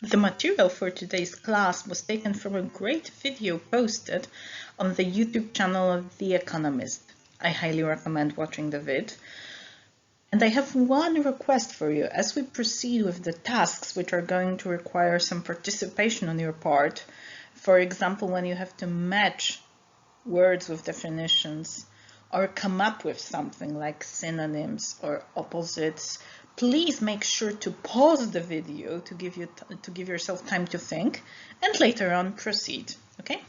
The material for today's class was taken from a great video posted on the YouTube channel of The Economist. I highly recommend watching the vid. And I have one request for you as we proceed with the tasks which are going to require some participation on your part. For example, when you have to match words with definitions or come up with something like synonyms or opposites, please make sure to pause the video to give yourself time to think and later on proceed, okay?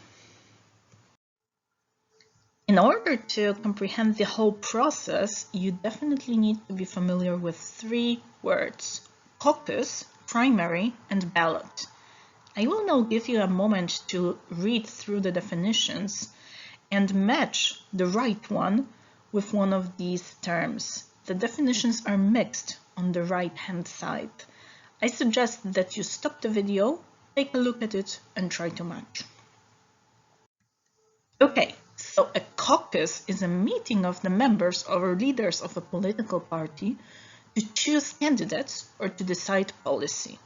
In order to comprehend the whole process, you definitely need to be familiar with three words: caucus, primary, and ballot. I will now give you a moment to read through the definitions and match the right one with one of these terms. The definitions are mixed on the right-hand side. I suggest that you stop the video, take a look at it, and try to match. Okay, so a caucus is a meeting of the members or leaders of a political party to choose candidates or to decide policy.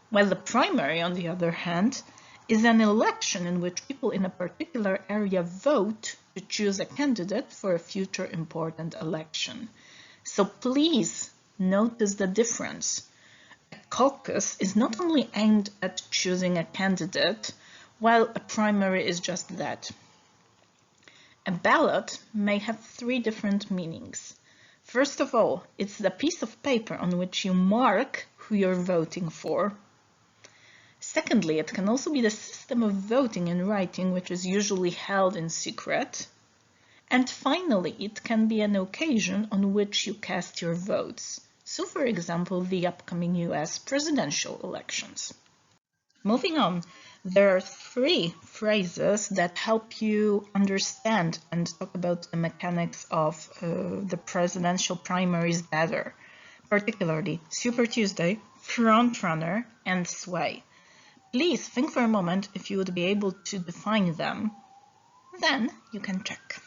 While the primary, on the other hand, is an election in which people in a particular area vote to choose a candidate for a future important election. So please notice the difference. A caucus is not only aimed at choosing a candidate, while a primary is just that. A ballot may have three different meanings. First of all, it's the piece of paper on which you mark who you're voting for. Secondly, it can also be the system of voting in writing, which is usually held in secret. And finally, it can be an occasion on which you cast your votes. So, for example, the upcoming US presidential elections. Moving on, there are three phrases that help you understand and talk about the mechanics of the presidential primaries better, particularly Super Tuesday, front runner, and sway. Please think for a moment if you would be able to define them. Then you can check.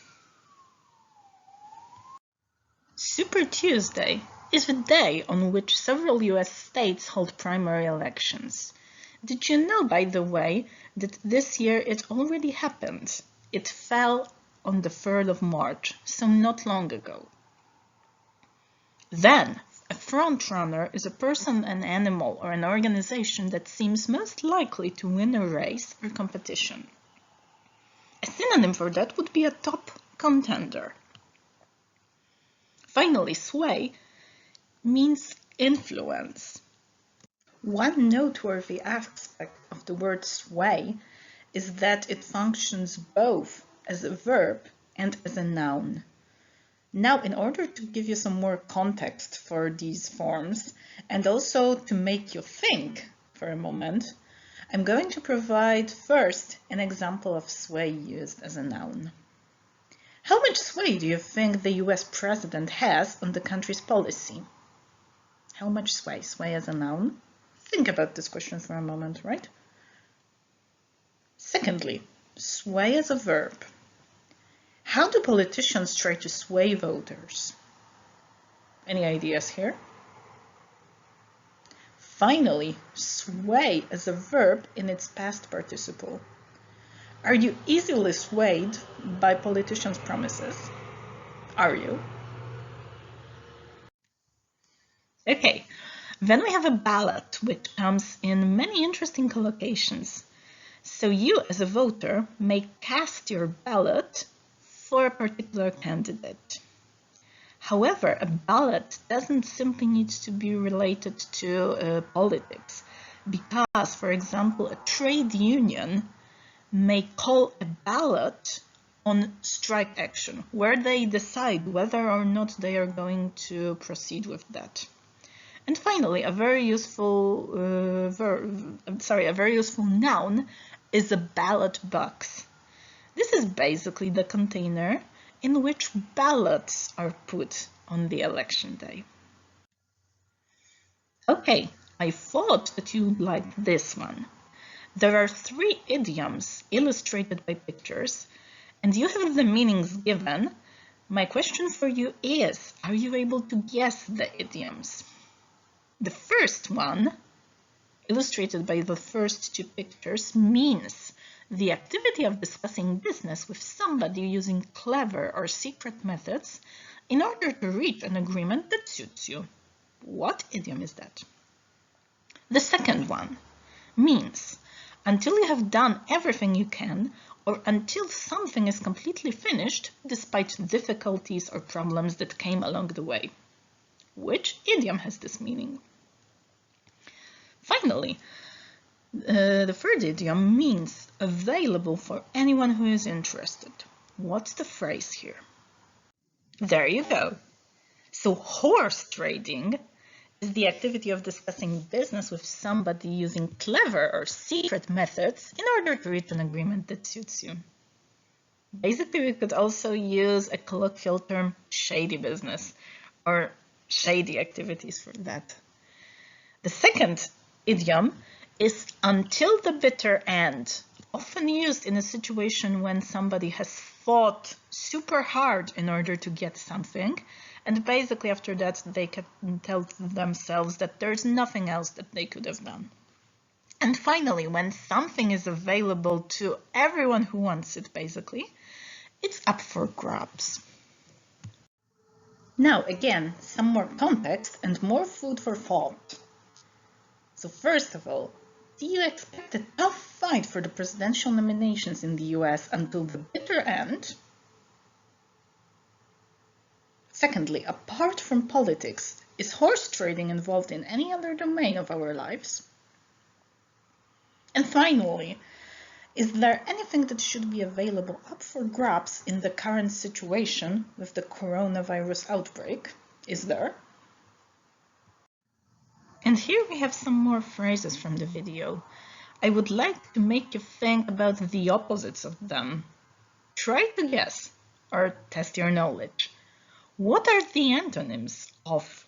Super Tuesday is the day on which several US states hold primary elections. Did you know, by the way, that this year it already happened? It fell on the 3rd of March, so not long ago. Then, a frontrunner is a person, an animal, or an organization that seems most likely to win a race or competition. A synonym for that would be a top contender. Finally, sway means influence. One noteworthy aspect of the word sway is that it functions both as a verb and as a noun. Now, in order to give you some more context for these forms, and also to make you think for a moment, I'm going to provide first an example of sway used as a noun. How much sway do you think the US president has on the country's policy? How much sway? Sway as a noun? Think about this question for a moment, right? Secondly, sway as a verb. How do politicians try to sway voters? Any ideas here? Finally, sway as a verb in its past participle. Are you easily swayed by politicians' promises? Are you? Okay, then we have a ballot, which comes in many interesting collocations. So you, as a voter, may cast your ballot for a particular candidate. However, a ballot doesn't simply need to be related to politics, because, for example, a trade union may call a ballot on strike action, where they decide whether or not they are going to proceed with that. And finally, a very useful noun is a ballot box. This is basically the container in which ballots are put on the election day. Okay, I thought that you would like this one. There are three idioms illustrated by pictures, and you have the meanings given. My question for you is, are you able to guess the idioms? The first one illustrated by the first two pictures, means the activity of discussing business with somebody using clever or secret methods in order to reach an agreement that suits you. What idiom is that? The second one means until you have done everything you can, or until something is completely finished despite difficulties or problems that came along the way. Which idiom has this meaning? Finally, the third idiom means available for anyone who is interested. What's the phrase here? There you go. So horse trading is the activity of discussing business with somebody using clever or secret methods in order to reach an agreement that suits you. Basically, we could also use a colloquial term, shady business, or shady activities for that. The second idiom is until the bitter end, often used in a situation when somebody has fought super hard in order to get something, and basically after that they can tell themselves that there's nothing else that they could have done. And finally, when something is available to everyone who wants it, basically, it's up for grabs. Now again, some more context and more food for thought. So first of all, do you expect a tough fight for the presidential nominations in the US until the bitter end? Secondly, apart from politics, is horse trading involved in any other domain of our lives? And finally, is there anything that should be available up for grabs in the current situation with the coronavirus outbreak? Is there? And here we have some more phrases from the video. I would like to make you think about the opposites of them. Try to guess or test your knowledge. What are the antonyms of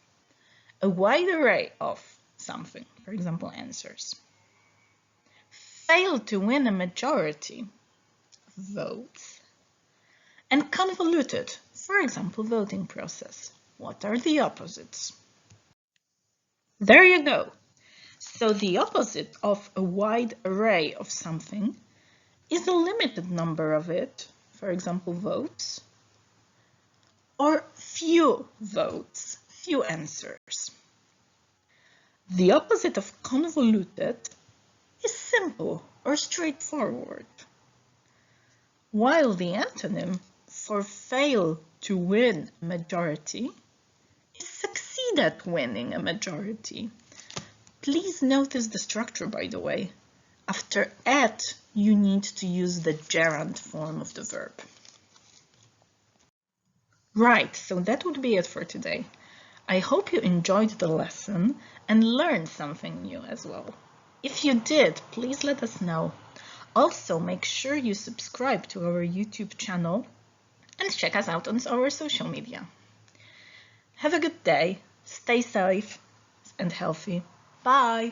a wide array of something? For example, answers. Fail to win a majority, votes. And convoluted, for example, voting process. What are the opposites? There you go. So the opposite of a wide array of something is a limited number of it, for example, votes, or few votes, few answers. The opposite of convoluted is simple or straightforward, while the antonym for fail to win a majority is succeed at winning a majority. Please notice the structure, by the way. After at, you need to use the gerund form of the verb. Right, so that would be it for today. I hope you enjoyed the lesson and learned something new as well. If you did, please let us know. Also, make sure you subscribe to our YouTube channel and check us out on our social media. Have a good day, stay safe and healthy. Bye!